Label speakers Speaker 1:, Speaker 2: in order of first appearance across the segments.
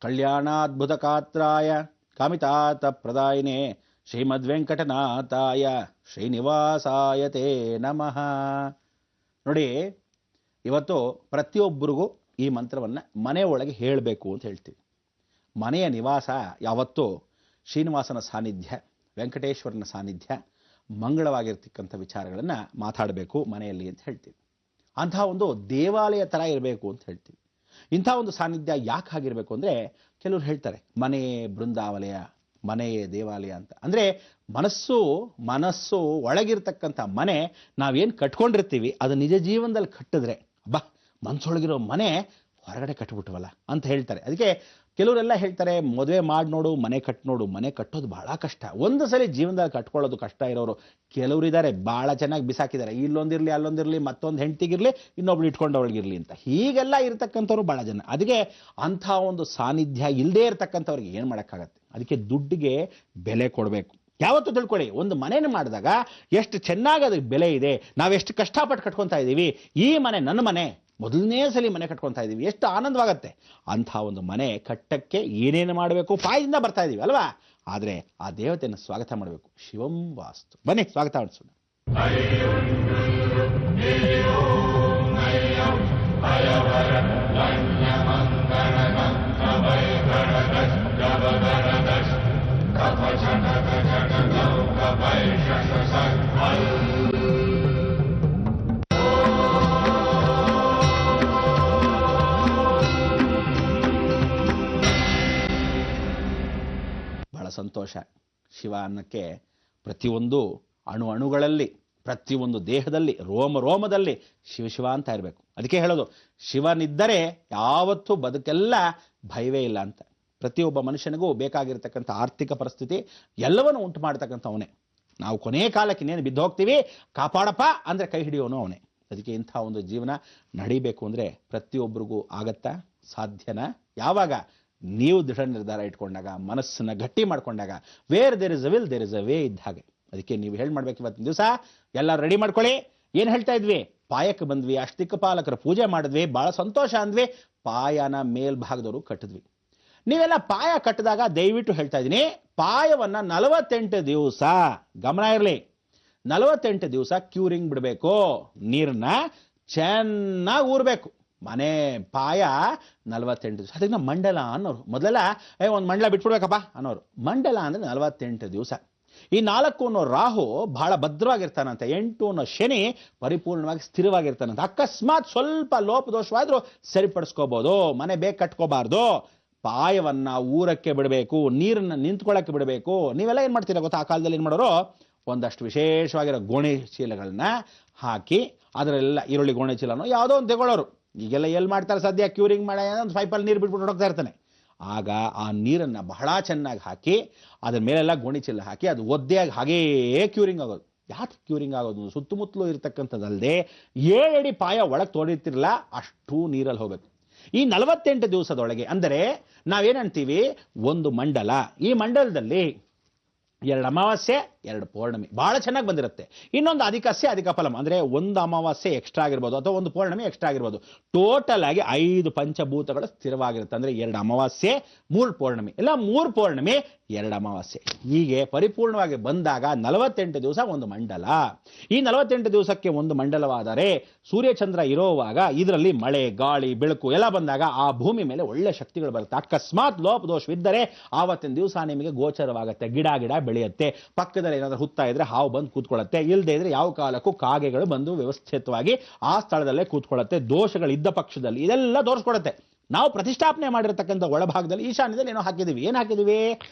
Speaker 1: ಕಲ್ಯಾಣಾದ್ಭುತಕಾತ್ರಾಯ ಕಾಮಿತಾತ ಪ್ರದಾಯಿನೇ ಶ್ರೀಮದ್ವೆಂಕಟನಾಥಾಯ ಶ್ರೀನಿವಾಸಾಯ ತೇ ನಮಃ. ನೋಡಿ, ಇವತ್ತು ಪ್ರತಿಯೊಬ್ಬರಿಗೂ ಈ ಮಂತ್ರವನ್ನು ಮನೆ ಒಳಗೆ ಹೇಳಬೇಕು ಅಂತ ಹೇಳ್ತೀವಿ. ಮನೆಯ ನಿವಾಸ ಯಾವತ್ತೂ ಶ್ರೀನಿವಾಸನ ಸಾನ್ನಿಧ್ಯ, ವೆಂಕಟೇಶ್ವರನ ಸಾನ್ನಿಧ್ಯ, ಮಂಗಳವಾಗಿರ್ತಕ್ಕಂಥ ವಿಚಾರಗಳನ್ನು ಮಾತಾಡಬೇಕು ಮನೆಯಲ್ಲಿ ಅಂತ ಹೇಳ್ತೀವಿ. ಅಂಥ ಒಂದು ದೇವಾಲಯ ಥರ ಇರಬೇಕು ಅಂತ ಹೇಳ್ತೀವಿ. ಇಂಥ ಒಂದು ಸಾನ್ನಿಧ್ಯ ಯಾಕೆ ಆಗಿರಬೇಕು ಅಂದರೆ, ಕೆಲವರು ಹೇಳ್ತಾರೆ ಮನೆಯೇ ಬೃಂದಾವಲಯ, ಮನೆಯೇ ದೇವಾಲಯ ಅಂತ. ಅಂದರೆ ಮನಸ್ಸು ಒಳಗಿರ್ತಕ್ಕಂಥ ಮನೆ ನಾವೇನು ಕಟ್ಕೊಂಡಿರ್ತೀವಿ ಅದು ನಿಜ ಜೀವನದಲ್ಲಿ ಕಟ್ಟಿದ್ರೆ ಮನಸ್ಸೊಳಗಿರೋ ಮನೆ ಹೊರಗಡೆ ಕಟ್ಬಿಟ್ವಲ್ಲ ಅಂತ ಹೇಳ್ತಾರೆ. ಅದಕ್ಕೆ ಕೆಲವರೆಲ್ಲ ಹೇಳ್ತಾರೆ ಮದುವೆ ಮಾಡಿ ನೋಡು, ಮನೆ ಕಟ್ ನೋಡು. ಮನೆ ಕಟ್ಟೋದು ಭಾಳ ಕಷ್ಟ. ಒಂದು ಸಲ ಜೀವನದಲ್ಲಿ ಕಟ್ಕೊಳ್ಳೋದು ಕಷ್ಟ ಇರೋರು ಕೆಲವರು ಇದ್ದಾರೆ, ಭಾಳ ಚೆನ್ನಾಗಿ ಬಿಸಾಕಿದ್ದಾರೆ. ಇಲ್ಲೊಂದಿರಲಿ ಅಲ್ಲೊಂದಿರಲಿ, ಮತ್ತೊಂದು ಹೆಂಡತಿಗಿರಲಿ, ಇನ್ನೊಬ್ಳು ಇಟ್ಕೊಂಡವಳಿಗಿರಲಿ ಅಂತ. ಹೀಗೆಲ್ಲ ಇರತಕ್ಕಂಥವ್ರು ಭಾಳ ಜನ. ಅದಕ್ಕೆ ಅಂಥ ಒಂದು ಸಾನ್ನಿಧ್ಯ ಇಲ್ಲದೇ ಇರತಕ್ಕಂಥವ್ರಿಗೆ ಏನು ಮಾಡೋಕ್ಕಾಗತ್ತೆ? ಅದಕ್ಕೆ ದುಡ್ಡಿಗೆ ಬೆಲೆ ಕೊಡಬೇಕು. ಯಾವತ್ತೂ ತಿಳ್ಕೊಳ್ಳಿ, ಒಂದು ಮನೇನ ಮಾಡಿದಾಗ ಎಷ್ಟು ಚೆನ್ನಾಗಿ ಅದಕ್ಕೆ ಬೆಲೆ ಇದೆ, ನಾವೆಷ್ಟು ಕಷ್ಟಪಟ್ಟು ಕಟ್ಕೊತಾ ಇದ್ದೀವಿ. ಈ ಮನೆ ನನ್ನ ಮನೆ, ಮೊದಲನೇ ಸಲ ಮನೆ ಕಟ್ಕೊತಾ ಇದ್ದೀವಿ, ಎಷ್ಟು ಆನಂದವಾಗತ್ತೆ. ಅಂಥ ಒಂದು ಮನೆ ಕಟ್ಟಕ್ಕೆ ಏನೇನು ಮಾಡಬೇಕು? ಪಾಯದಿಂದ ಬರ್ತಾ ಇದ್ದೀವಿ ಅಲ್ವಾ? ಆದರೆ ಆ ದೇವತೆಯನ್ನು ಸ್ವಾಗತ ಮಾಡಬೇಕು. ಶಿವಂ ವಾಸ್ತು. ಬನ್ನಿ ಸ್ವಾಗತ ಮಾಡಿಸೋಣ. ಬಹಳ ಸಂತೋಷ. ಶಿವ ಅನ್ನಕ್ಕೆ ಪ್ರತಿಯೊಂದು ಅಣುಗಳಲ್ಲಿ, ಪ್ರತಿಯೊಂದು ದೇಹದಲ್ಲಿ, ರೋಮದಲ್ಲಿ ಶಿವ ಅಂತ ಇರಬೇಕು. ಅದಕ್ಕೆ ಹೇಳೋದು, ಶಿವನಿದ್ದರೆ ಯಾವತ್ತೂ ಬದುಕೆಲ್ಲ ಭಯವೇ ಇಲ್ಲ ಅಂತ. ಪ್ರತಿಯೊಬ್ಬ ಮನುಷ್ಯನಿಗೂ ಬೇಕಾಗಿರ್ತಕ್ಕಂಥ ಆರ್ಥಿಕ ಪರಿಸ್ಥಿತಿ ಎಲ್ಲವನ್ನು ಉಂಟು ಮಾಡ್ತಕ್ಕಂಥ ಅವನೇ. ನಾವು ಕೊನೆಯ ಕಾಲಕ್ಕೆ ಇನ್ನೇನು ಬಿದ್ದು ಹೋಗ್ತೀವಿ, ಕಾಪಾಡಪ್ಪ ಅಂದರೆ ಕೈ ಹಿಡಿಯೋನು ಅವನೇ. ಅದಕ್ಕೆ ಇಂಥ ಒಂದು ಜೀವನ ನಡೀಬೇಕು ಅಂದರೆ ಪ್ರತಿಯೊಬ್ಬರಿಗೂ ಆಗತ್ತಾ? ಸಾಧ್ಯನಾ? ಯಾವಾಗ ನೀವು ದೃಢ ನಿರ್ಧಾರ ಇಟ್ಕೊಂಡಾಗ, ಮನಸ್ಸನ್ನ ಗಟ್ಟಿ ಮಾಡ್ಕೊಂಡಾಗ. Where there is a will there is a way ಇದ್ದ ಹಾಗೆ. ಅದಕ್ಕೆ ನೀವು ಹೇಳಿ ಮಾಡ್ಬೇಕು, ಇವತ್ತಿನ ದಿವಸ ಎಲ್ಲ ರೆಡಿ ಮಾಡ್ಕೊಳ್ಳಿ. ಏನು ಹೇಳ್ತಾ ಇದ್ವಿ? ಪಾಯಕ್ಕೆ ಬಂದ್ವಿ, ಅಷ್ಟದಿಕ್ಪಾಲಕರ ಪೂಜೆ ಮಾಡಿದ್ವಿ, ಭಾಳ ಸಂತೋಷ ಅಂದ್ವಿ. ಪಾಯನ ಮೇಲ್ಭಾಗದವರು ಕಟ್ಟಿದ್ವಿ. ನೀವೆಲ್ಲ ಪಾಯ ಕಟ್ಟಿದಾಗ ದಯವಿಟ್ಟು ಹೇಳ್ತಾ ಇದ್ದೀನಿ, ಪಾಯವನ್ನು 48 ದಿವಸ, ಗಮನ ಇರಲಿ, 48 ದಿವಸ ಕ್ಯೂರಿಂಗ್ ಬಿಡಬೇಕು. ನೀರನ್ನ ಚೆನ್ನಾಗಿ ಊರಬೇಕು. ಮನೆ ಪಾಯ 48 ದಿವಸ. ಅದಕ್ಕೆ ಮಂಡಲ ಅನ್ನೋರು. ಮೊದಲೆಲ್ಲ ಒಂದು ಮಂಡಲ ಬಿಟ್ಬಿಡ್ಬೇಕಪ್ಪ ಅನ್ನೋರು. ಮಂಡಲ ಅಂದರೆ 48 ದಿವಸ. ಈ 4 ಅನ್ನೋ ರಾಹು ಬಹಳ ಭದ್ರವಾಗಿರ್ತಾನಂತೆ, 8 ಅನ್ನೋ ಶನಿ ಪರಿಪೂರ್ಣವಾಗಿ ಸ್ಥಿರವಾಗಿರ್ತಾನಂತೆ. ಅಕಸ್ಮಾತ್ ಸ್ವಲ್ಪ ಲೋಪದೋಷವಾದ್ರೂ ಸರಿಪಡಿಸ್ಕೋಬಹುದು. ಮನೆ ಬೇಗ ಕಟ್ಕೋಬಾರ್ದು. ಪಾಯವನ್ನ ಊರಕ್ಕೆ ಬಿಡಬೇಕು, ನೀರನ್ನ ನಿಂತ್ಕೊಳ್ಳಕ್ಕೆ ಬಿಡಬೇಕು. ನೀವೆಲ್ಲ ಏನು ಮಾಡ್ತೀರಾ ಗೊತ್ತಾ? ಆ ಕಾಲದಲ್ಲಿ ಏನು ಮಾಡೋರು, ಒಂದಷ್ಟು ವಿಶೇಷವಾಗಿರೋ ಗೋಣಿ ಚೀಲಗಳನ್ನ ಹಾಕಿ ಅದರೆಲ್ಲ ಈರುಳ್ಳಿ ಗೋಣಿ ಚೀಲನೋ ಯಾವುದೋ ಒಂದು ತಗೊಳ್ಳೋರು. ಈಗೆಲ್ಲ ಎಲ್ಲಿ ಮಾಡ್ತಾರೆ ಸದ್ಯ? ಕ್ಯೂರಿಂಗ್ ಮಾಡಿ ಒಂದು ಪೈಪಲ್ಲಿ ನೀರು ಬಿಟ್ಬಿಟ್ಟು ಹೋಗ್ತಾ ಇರ್ತಾನೆ. ಆಗ ಆ ನೀರನ್ನು ಬಹಳ ಚೆನ್ನಾಗಿ ಹಾಕಿ ಅದ್ರ ಮೇಲೆಲ್ಲ ಗೋಣಿ ಚೀಲ ಹಾಕಿ ಅದು ಒದ್ದೆಯಾಗಿ ಹಾಗೇ ಕ್ಯೂರಿಂಗ್ ಆಗೋದು. ಯಾಕೆ ಕ್ಯೂರಿಂಗ್ ಆಗೋದು? ಸುತ್ತಮುತ್ತಲೂ ಇರತಕ್ಕಂಥದ್ದಲ್ಲದೆ 7 ಅಡಿ ಪಾಯ ಒಳಗೆ ತೋಡಿರ್ತಿರಲ್ಲ, ಅಷ್ಟು ನೀರಲ್ಲಿ ಹೋಗಬೇಕು. ಈ 48 ದಿವಸದೊಳಗೆ ಅಂದರೆ ನಾವೇನಂತೀವಿ, ಒಂದು ಮಂಡಲ. ಈ ಮಂಡಲದಲ್ಲಿ 2 ಅಮಾವಾಸ್ಯೆ 2 ಪೌರ್ಣಮಿ ಬಹಳ ಚೆನ್ನಾಗಿ ಬಂದಿರುತ್ತೆ. ಇನ್ನೊಂದು ಅಧಿಕಸ್ಯ ಅಧಿಕ ಫಲಂ ಅಂದರೆ ಒಂದು ಅಮಾವಾಸ್ಯೆ ಎಕ್ಸ್ಟ್ರಾ ಆಗಿರ್ಬೋದು ಅಥವಾ ಒಂದು ಪೌರ್ಣಮಿ ಎಕ್ಸ್ಟ್ರಾ ಆಗಿರ್ಬೋದು. ಟೋಟಲ್ ಆಗಿ 5 ಪಂಚಭೂತಗಳು ಸ್ಥಿರವಾಗಿರುತ್ತೆ. ಅಂದರೆ 2 ಅಮಾವಾಸ್ಯೆ 3 ಪೌರ್ಣಮಿ, ಇಲ್ಲ 3 ಪೌರ್ಣಮಿ 2 ಅಮಾವಾಸ್ಯೆ. ಹೀಗೆ ಪರಿಪೂರ್ಣವಾಗಿ ಬಂದಾಗ 48 ದಿವಸ ಒಂದು ಮಂಡಲ. ಈ 48 ದಿವಸಕ್ಕೆ ಒಂದು ಮಂಡಲವಾದರೆ ಸೂರ್ಯಚಂದ್ರ ಇರೋವಾಗ ಇದರಲ್ಲಿ ಮಳೆ, ಗಾಳಿ, ಬೆಳಕು ಎಲ್ಲ ಬಂದಾಗ ಆ ಭೂಮಿ ಮೇಲೆ ಒಳ್ಳೆ ಶಕ್ತಿಗಳು ಬರುತ್ತೆ. ಅಕಸ್ಮಾತ್ ಲೋಪದೋಷವಿದ್ದರೆ ಆವತ್ತಿನ ದಿವಸ ನಿಮಗೆ ಗೋಚರವಾಗುತ್ತೆ. ಗಿಡ ಬೆಳೆಯುತ್ತೆ. ಪಕ್ಕದಲ್ಲಿ ಏನಾದರೂ ಹುತ್ತಾ ಇದ್ರೆ ಹಾವು ಬಂದು ಕೂತ್ಕೊಳ್ಳುತ್ತೆ. ಇಲ್ಲದೆ ಇದ್ರೆ ಯಾವ ಕಾಲಕ್ಕೂ ಕಾಗೆಗಳು ಬಂದು ವ್ಯವಸ್ಥಿತವಾಗಿ ಆ ಸ್ಥಳದಲ್ಲೇ ಕೂತ್ಕೊಳ್ಳುತ್ತೆ. ದೋಷಗಳಿದ್ದ ಪಕ್ಷದಲ್ಲಿ ಇದೆಲ್ಲ ತೋರಿಸ್ಕೊಡುತ್ತೆ. ನಾವು ಪ್ರತಿಷ್ಠಾಪನೆ ಮಾಡಿರತಕ್ಕಂಥ ಒಳಭಾಗದಲ್ಲಿ ಈಶಾನ್ಯದಲ್ಲಿ ಏನೋ ಹಾಕಿದ್ದೀವಿ. ಏನು ಹಾಕಿದ್ದೀವಿ?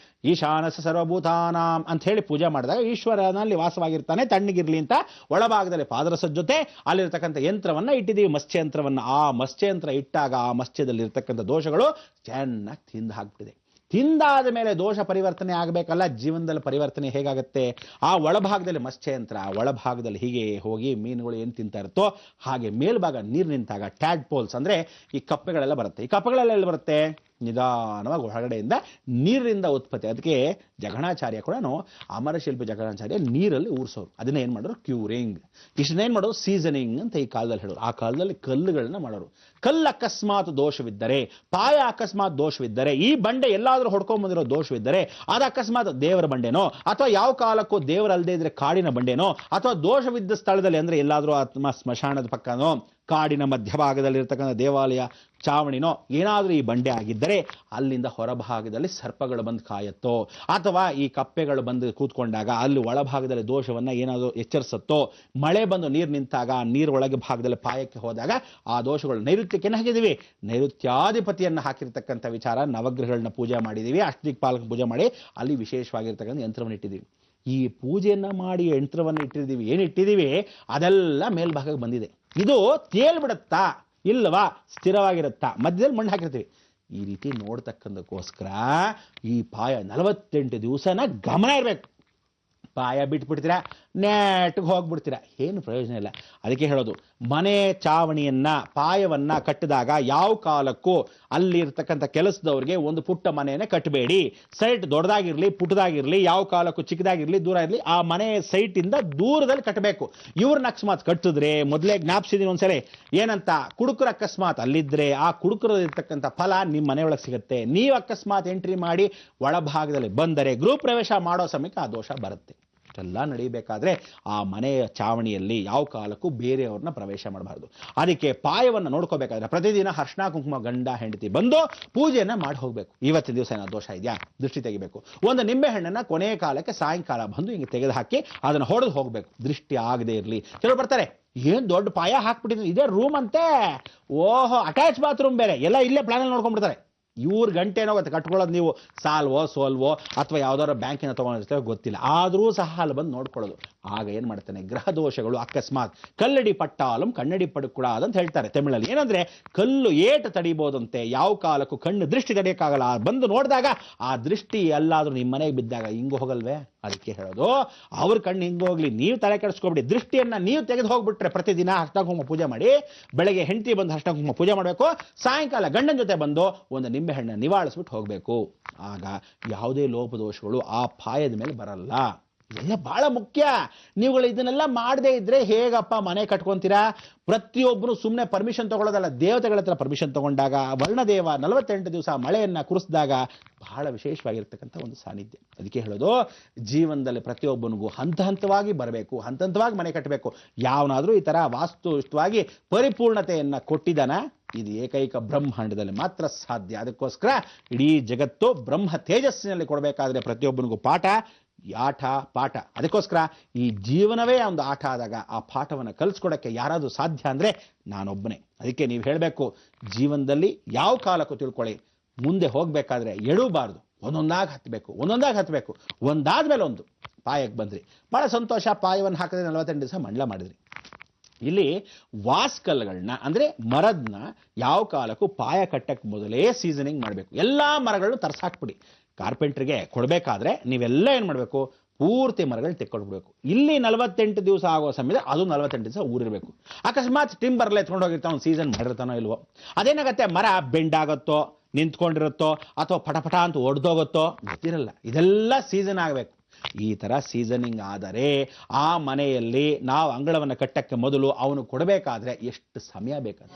Speaker 1: ಈಶಾನಸ ಸರ್ವಭೂತಾನಾಂ ಅಂತ ಹೇಳಿ ಪೂಜೆ ಮಾಡಿದಾಗ ಈಶ್ವರನಲ್ಲಿ ವಾಸವಾಗಿರ್ತಾನೆ, ತಣ್ಣಗಿರ್ಲಿ ಅಂತ ಒಳಭಾಗದಲ್ಲಿ ಪಾದರಸದ ಜೊತೆ ಅಲ್ಲಿರ್ತಕ್ಕಂಥ ಯಂತ್ರವನ್ನ ಇಟ್ಟಿದ್ದೀವಿ, ಮತ್ಸ್ಯಯಂತ್ರವನ್ನ. ಆ ಮತ್ಸ್ಯಯಂತ್ರ ಇಟ್ಟಾಗ ಆ ಮತ್ಸ್ಯದಲ್ಲಿ ಇರ್ತಕ್ಕಂಥ ದೋಷಗಳು ಚೆನ್ನಾಗಿ ತಿಂದು ಹಾಕ್ಬಿಟ್ಟಿದೆ. ತಿಂದಾದ ಮೇಲೆ ದೋಷ ಪರಿವರ್ತನೆ ಆಗಬೇಕಲ್ಲ, ಜೀವನದಲ್ಲಿ ಪರಿವರ್ತನೆ ಹೇಗಾಗುತ್ತೆ? ಆ ಒಳಭಾಗದಲ್ಲಿ ಮತ್ಸ್ಯಯಂತ್ರ, ಒಳಭಾಗದಲ್ಲಿ ಹೀಗೆ ಹೋಗಿ ಮೀನುಗಳು ಏನು ತಿಂತಾ ಇರುತ್ತೋ ಹಾಗೆ ಮೇಲ್ಭಾಗ ನೀರು ನಿಂತಾಗ ಟ್ಯಾಡ್ ಪೋಲ್ಸ್ ಅಂದರೆ ಈ ಕಪ್ಪೆಗಳೆಲ್ಲ ಬರುತ್ತೆ. ಈ ಕಪ್ಪೆಗಳೆಲ್ಲ ಎಲ್ಲಿ ಬರುತ್ತೆ? ನಿಧಾನವಾಗಿ ಹೊರಗಡೆಯಿಂದ ನೀರಿನಿಂದ ಉತ್ಪತ್ತಿ. ಅದಕ್ಕೆ ಜಗಣಾಚಾರ್ಯ ಕೂಡ ಅಮರಶಿಲ್ಪಿ ಜಗಣಾಚಾರ್ಯ ನೀರಲ್ಲಿ ಊರಿಸೋರು. ಅದನ್ನ ಏನು ಮಾಡೋರು? ಕ್ಯೂರಿಂಗ್. ಇಷ್ಟನ್ನೇನು ಮಾಡೋರು? ಸೀಸನಿಂಗ್ ಅಂತ ಈ ಕಾಲದಲ್ಲಿ ಹೇಳೋರು. ಆ ಕಾಲದಲ್ಲಿ ಕಲ್ಲುಗಳನ್ನ ಮಾಡೋರು. ಕಲ್ಲು ಅಕಸ್ಮಾತ್ ದೋಷವಿದ್ದರೆ, ಪಾಯ ಅಕಸ್ಮಾತ್ ದೋಷವಿದ್ದರೆ, ಈ ಬಂಡೆ ಎಲ್ಲಾದ್ರೂ ಹೊಡ್ಕೊಂಡ್ಬಂದಿರೋ ದೋಷವಿದ್ದರೆ, ಅದು ಅಕಸ್ಮಾತ್ ದೇವರ ಬಂಡೆನೋ ಅಥವಾ ಯಾವ ಕಾಲಕ್ಕೂ ದೇವರಲ್ಲದೆ ಇದ್ರೆ ಕಾಡಿನ ಬಂಡೆನೋ ಅಥವಾ ದೋಷವಿದ್ದ ಸ್ಥಳದಲ್ಲಿ ಅಂದ್ರೆ ಎಲ್ಲಾದ್ರೂ ಆತ್ಮ ಸ್ಮಶಾನದ ಪಕ್ಕನೋ ಕಾಡಿನ ಮಧ್ಯಭಾಗದಲ್ಲಿರ್ತಕ್ಕಂಥ ದೇವಾಲಯ ಚಾವಣಿನೋ ಏನಾದರೂ ಈ ಬಂಡೆ ಆಗಿದ್ದರೆ ಅಲ್ಲಿಂದ ಹೊರಭಾಗದಲ್ಲಿ ಸರ್ಪಗಳು ಬಂದು ಕಾಯತ್ತೋ ಅಥವಾ ಈ ಕಪ್ಪೆಗಳು ಬಂದು ಕೂತ್ಕೊಂಡಾಗ ಅಲ್ಲಿ ಒಳಭಾಗದಲ್ಲಿ ದೋಷವನ್ನ ಏನಾದರೂ ಎಚ್ಚರಿಸುತ್ತೋ, ಮಳೆ ಬಂದು ನೀರು ನಿಂತಾಗ ಆ ನೀರು ಒಳಗೆ ಭಾಗದಲ್ಲಿ ಪಾಯಕ್ಕೆ ಹೋದಾಗ ಆ ದೋಷಗಳು ನೈಋತ್ಯಕ್ಕೆ ಹಾಕಿದ್ದೀವಿ. ನೈಋತ್ಯಾಧಿಪತಿಯನ್ನು ಹಾಕಿರ್ತಕ್ಕಂಥ ವಿಚಾರ, ನವಗ್ರಹಗಳನ್ನ ಪೂಜೆ ಮಾಡಿದ್ದೀವಿ, ಅಷ್ಟದಿಕ್ಪಾಲಕ ಪೂಜೆ ಮಾಡಿ ಅಲ್ಲಿ ವಿಶೇಷವಾಗಿರ್ತಕ್ಕಂಥ ಯಂತ್ರವನ್ನು ಇಟ್ಟಿದ್ದೀವಿ. ಈ ಪೂಜೆಯನ್ನ ಮಾಡಿ ಯಂತ್ರವನ್ನು ಇಟ್ಟಿದ್ದೀವಿ, ಏನಿಟ್ಟಿದ್ದೀವಿ ಅದೆಲ್ಲ ಮೇಲ್ಭಾಗಕ್ಕೆ ಬಂದಿದೆ. ಇದು ತೇಲ್ಬಿಡುತ್ತಾ ಇಲ್ವಾ, ಸ್ಥಿರವಾಗಿರುತ್ತಾ, ಮಧ್ಯದಲ್ಲಿ ಮಣ್ಣು ಹಾಕಿರ್ತೀವಿ. ಈ ರೀತಿ ನೋಡ್ತಕ್ಕಂಥಕ್ಕೋಸ್ಕರ ಈ ಪಾಯ 48 ದಿವಸನ ಗಮನ ಇರಬೇಕು. ಪಾಯ ಬಿಟ್ಬಿಡ್ತೀರಾ, ನೆಟ್ಗೆ ಹೋಗ್ಬಿಡ್ತೀರಾ, ಏನು ಪ್ರಯೋಜನ ಇಲ್ಲ. ಅದಕ್ಕೆ ಹೇಳೋದು, ಮನೆ ಚಾವಣಿಯನ್ನ ಪಾಯವನ್ನ ಕಟ್ಟಿದಾಗ ಯಾವ ಕಾಲಕ್ಕೂ ಅಲ್ಲಿ ಇರ್ತಕ್ಕಂಥ ಕೆಲಸದವ್ರಿಗೆ ಒಂದು ಪುಟ್ಟ ಮನೆಯನ್ನೇ ಕಟ್ಟಬೇಡಿ. ಸೈಟ್ ದೊಡ್ಡದಾಗಿರ್ಲಿ ಪುಟ್ಟದಾಗಿರ್ಲಿ, ಯಾವ ಕಾಲಕ್ಕೂ ಚಿಕ್ಕದಾಗಿರ್ಲಿ ದೂರ ಇರಲಿ, ಆ ಮನೆ ಸೈಟ್ ಇಂದ ದೂರದಲ್ಲಿ ಕಟ್ಟಬೇಕು. ಇವ್ರನ್ನ ಅಕಸ್ಮಾತ್ ಕಟ್ಟಿದ್ರೆ, ಮೊದಲೇ ಜ್ಞಾಪಿಸಿದೀನಿ ಒಂದ್ಸರಿ, ಏನಂತ, ಕುಡುಕರ ಅಕಸ್ಮಾತ್ ಅಲ್ಲಿದ್ರೆ ಆ ಕುಡುಕರಲ್ಲಿರ್ತಕ್ಕಂಥ ಫಲ ನಿಮ್ಮ ಮನೆಯೊಳಗೆ ಸಿಗುತ್ತೆ. ನೀವು ಅಕಸ್ಮಾತ್ ಎಂಟ್ರಿ ಮಾಡಿ ಒಳಭಾಗದಲ್ಲಿ ಬಂದರೆ ಗೃಹ ಪ್ರವೇಶ ಮಾಡೋ ಸಮಯಕ್ಕೆ ಆ ದೋಷ ಬರುತ್ತೆ. ಇಷ್ಟೆಲ್ಲ ನಡೀಬೇಕಾದ್ರೆ ಆ ಮನೆಯ ಚಾವಣಿಯಲ್ಲಿ ಯಾವ ಕಾಲಕ್ಕೂ ಬೇರೆಯವ್ರನ್ನ ಪ್ರವೇಶ ಮಾಡಬಾರ್ದು. ಅದಕ್ಕೆ ಪಾಯವನ್ನು ನೋಡ್ಕೋಬೇಕಾದ್ರೆ ಪ್ರತಿದಿನ ಅರ್ಶಿನ ಕುಂಕುಮ ಗಂಡ ಹೆಂಡತಿ ಬಂದು ಪೂಜೆಯನ್ನ ಮಾಡಿ ಹೋಗ್ಬೇಕು. ಇವತ್ತಿನ ದಿವಸ ಏನೋ ದೋಷ ಇದೆಯಾ, ದೃಷ್ಟಿ ತೆಗಿಬೇಕು. ಒಂದು ನಿಂಬೆ ಹಣ್ಣನ್ನ ಕೊನೆಯ ಕಾಲಕ್ಕೆ ಸಾಯಂಕಾಲ ಬಂದು ಹಿಂಗೆ ತೆಗೆದು ಹಾಕಿ ಅದನ್ನು ಹೊಡೆದು ಹೋಗ್ಬೇಕು, ದೃಷ್ಟಿ ಆಗದೆ ಇರಲಿ. ಕೆಲವರು ಬರ್ತಾರೆ, ಏನ್ ದೊಡ್ಡ ಪಾಯ ಹಾಕ್ಬಿಟ್ಟಿದ್ರು, ಇದೇ ರೂಮ್ ಅಂತೆ, ಓಹೋ ಅಟ್ಯಾಚ್ ಬಾತ್ರೂಮ್ ಬೇರೆ, ಎಲ್ಲ ಇಲ್ಲೇ ಪ್ಲಾನಲ್ಲಿ ನೋಡ್ಕೊಂಡ್ಬಿಡ್ತಾರೆ. ಇವ್ರ ಗಂಟೆನೋ ಕಟ್ಕೊಳ್ಳೋದು ನೀವು ಸಾಲ್ವೋ ಸೋಲ್ವೋ ಅಥವಾ ಯಾವ್ದಾದ್ರು ಬ್ಯಾಂಕಿನ ತಗೊಂಡಿರ್ತೇವೆ ಗೊತ್ತಿಲ್ಲ, ಆದರೂ ಸಹ ಅಲ್ಲಿ ಬಂದು ನೋಡ್ಕೊಳ್ಳೋದು. ಆಗ ಏನ್ ಮಾಡ್ತಾನೆ, ಗ್ರಹ ದೋಷಗಳು ಅಕಸ್ಮಾತ್ ಕಲ್ಲಡಿ ಪಟ್ಟಾಲಂ ಕಣ್ಣಡಿ ಪಡುಕೂಡಾದು ಅಂತ ಹೇಳ್ತಾರೆ ತಮಿಳಲ್ಲಿ. ಏನಂದ್ರೆ ಕಲ್ಲು ಏಟು ತಡಿಬೋದಂತೆ, ಯಾವ ಕಾಲಕ್ಕೂ ಕಣ್ಣು ದೃಷ್ಟಿ ತಡೆಯಕ್ಕಾಗಲ್ಲ. ಬಂದು ನೋಡಿದಾಗ ಆ ದೃಷ್ಟಿ ಎಲ್ಲಾದ್ರೂ ನಿಮ್ಮ ಮನೆಗೆ ಬಿದ್ದಾಗ ಹಿಂಗು ಹೋಗಲ್ವೇ, ಅದಕ್ಕೆ ಹೇಳೋದು ಅವ್ರ ಕಣ್ಣು ಹಿಂಗೆ ಹೋಗ್ಲಿ, ನೀವು ತಲೆ ಕೆಡಿಸ್ಕೊಬಿಡಿ. ದೃಷ್ಟಿಯನ್ನ ನೀವು ತೆಗೆದು ಹೋಗ್ಬಿಟ್ರೆ ಪ್ರತಿದಿನ ಅರ್ಶಿನ ಕುಂಕುಮ ಪೂಜೆ ಮಾಡಿ, ಬೆಳಗ್ಗೆ ಹೆಂಡತಿ ಬಂದು ಅರ್ಶಿನ ಕುಂಕುಮ ಪೂಜೆ ಮಾಡಬೇಕು, ಸಾಯಂಕಾಲ ಗಂಡನ ಜೊತೆ ಬಂದು ಒಂದು ನಿಂಬೆ ಹಣ್ಣು ನಿವಾಳಿಸ್ಬಿಟ್ಟು ಹೋಗ್ಬೇಕು. ಆಗ ಯಾವುದೇ ಲೋಪದೋಷಗಳು ಆ ಪಾಯದ ಮೇಲೆ ಬರಲ್ಲ. ಇದೆಲ್ಲ ಬಹಳ ಮುಖ್ಯ. ನೀವುಗಳು ಇದನ್ನೆಲ್ಲ ಮಾಡದೇ ಇದ್ರೆ ಹೇಗಪ್ಪ ಮನೆ ಕಟ್ಕೊಂತೀರಾ? ಪ್ರತಿಯೊಬ್ಬರು ಸುಮ್ಮನೆ ಪರ್ಮಿಷನ್ ತಗೊಳ್ಳೋದಲ್ಲ, ದೇವತೆಗಳ ಹತ್ರ ಪರ್ಮಿಷನ್ ತಗೊಂಡಾಗ, ವರ್ಣದೇವ 48 ದಿವಸ ಮಳೆಯನ್ನ ಕುರಿಸಿದಾಗ ಬಹಳ ವಿಶೇಷವಾಗಿರ್ತಕ್ಕಂಥ ಒಂದು ಸಾನ್ನಿಧ್ಯ. ಅದಕ್ಕೆ ಹೇಳೋದು, ಜೀವನದಲ್ಲಿ ಪ್ರತಿಯೊಬ್ಬನಿಗೂ ಹಂತ ಹಂತವಾಗಿ ಬರಬೇಕು, ಹಂತ ಹಂತವಾಗಿ ಮನೆ ಕಟ್ಟಬೇಕು. ಯಾವನಾದ್ರೂ ಈ ತರ ವಾಸ್ತುವಾಗಿ ಪರಿಪೂರ್ಣತೆಯನ್ನ ಕೊಟ್ಟಿದ್ದಾನ, ಇದು ಏಕೈಕ ಬ್ರಹ್ಮಾಂಡದಲ್ಲಿ ಮಾತ್ರ ಸಾಧ್ಯ. ಅದಕ್ಕೋಸ್ಕರ ಇಡೀ ಜಗತ್ತು ಬ್ರಹ್ಮ ತೇಜಸ್ಸಿನಲ್ಲಿ ಕೊಡಬೇಕಾದ್ರೆ ಪ್ರತಿಯೊಬ್ಬನಿಗೂ ಪಾಠ, ಆಟ ಪಾಠ. ಅದಕ್ಕೋಸ್ಕರ ಈ ಜೀವನವೇ ಒಂದು ಆಟ ಆದಾಗ ಆ ಪಾಠವನ್ನು ಕಲಿಸ್ಕೊಡಕ್ಕೆ ಯಾರಾದ್ರೂ ಸಾಧ್ಯ ಅಂದ್ರೆ ನಾನೊಬ್ಬನೇ. ಅದಕ್ಕೆ ನೀವು ಹೇಳಬೇಕು, ಜೀವನದಲ್ಲಿ ಯಾವ ಕಾಲಕ್ಕೂ ತಿಳ್ಕೊಳ್ಳಿ, ಮುಂದೆ ಹೋಗ್ಬೇಕಾದ್ರೆ ಎಡಬಾರ್ದು, ಒಂದೊಂದಾಗಿ ಹತ್ತಬೇಕು, ಒಂದಾದ್ಮೇಲೆ ಒಂದು ಪಾಯಕ್ಕೆ ಬಂದ್ರಿ. ಬಹಳ ಸಂತೋಷ, ಪಾಯವನ್ನು ಹಾಕಿದ್ರೆ 48 ದಿವಸ ಮಂಡಲ ಮಾಡಿದ್ರಿ. ಇಲ್ಲಿ ವಾಸ್ಕಲ್ಗಳನ್ನ ಅಂದ್ರೆ ಮರದ್ನ ಯಾವ ಕಾಲಕ್ಕೂ ಪಾಯ ಕಟ್ಟಕ್ಕೆ ಮೊದಲೇ ಸೀಸನಿಂಗ್ ಮಾಡಬೇಕು. ಎಲ್ಲಾ ಮರಗಳನ್ನು ತರ್ಸಾಕ್ಬಿಡಿ. ಕಾರ್ಪೆಂಟ್ರಿಗೆ ಕೊಡಬೇಕಾದ್ರೆ ನೀವೆಲ್ಲ ಏನ್ ಮಾಡಬೇಕು, ಪೂರ್ತಿ ಮರಗಳು ತೆಕ್ಕೊಡ್ಬೇಕು. ಇಲ್ಲಿ 48 ದಿವಸ ಆಗೋ ಸಮಯದಲ್ಲಿ ಅದು 48 ದಿವಸ ಊರಿರ್ಬೇಕು. ಅಕಸ್ಮಾತ್ ಟಿಂಬರ್ಲೆ ಎತ್ಕೊಂಡು ಹೋಗಿರ್ತಾವ, ಒಂದು ಸೀಸನ್ ಮಾಡಿರ್ತಾನೋ ಇಲ್ವೋ, ಅದೇನಾಗತ್ತೆ, ಮರ ಬೆಂಡಾಗತ್ತೋ, ನಿಂತ್ಕೊಂಡಿರುತ್ತೋ ಅಥವಾ ಪಟಪಟ ಅಂತ ಒಡೆದೋಗುತ್ತೋ ಗೊತ್ತಿರಲ್ಲ. ಇದೆಲ್ಲ ಸೀಸನ್ ಆಗಬೇಕು. ಈ ತರ ಸೀಸನಿಂಗ್ ಆದರೆ ಆ ಮನೆಯಲ್ಲಿ ನಾವು ಅಂಗಳವನ್ನು ಕಟ್ಟಕ್ಕೆ ಮೊದಲು ಅವನು ಕೊಡಬೇಕಾದ್ರೆ ಎಷ್ಟು ಸಮಯ ಬೇಕಂತ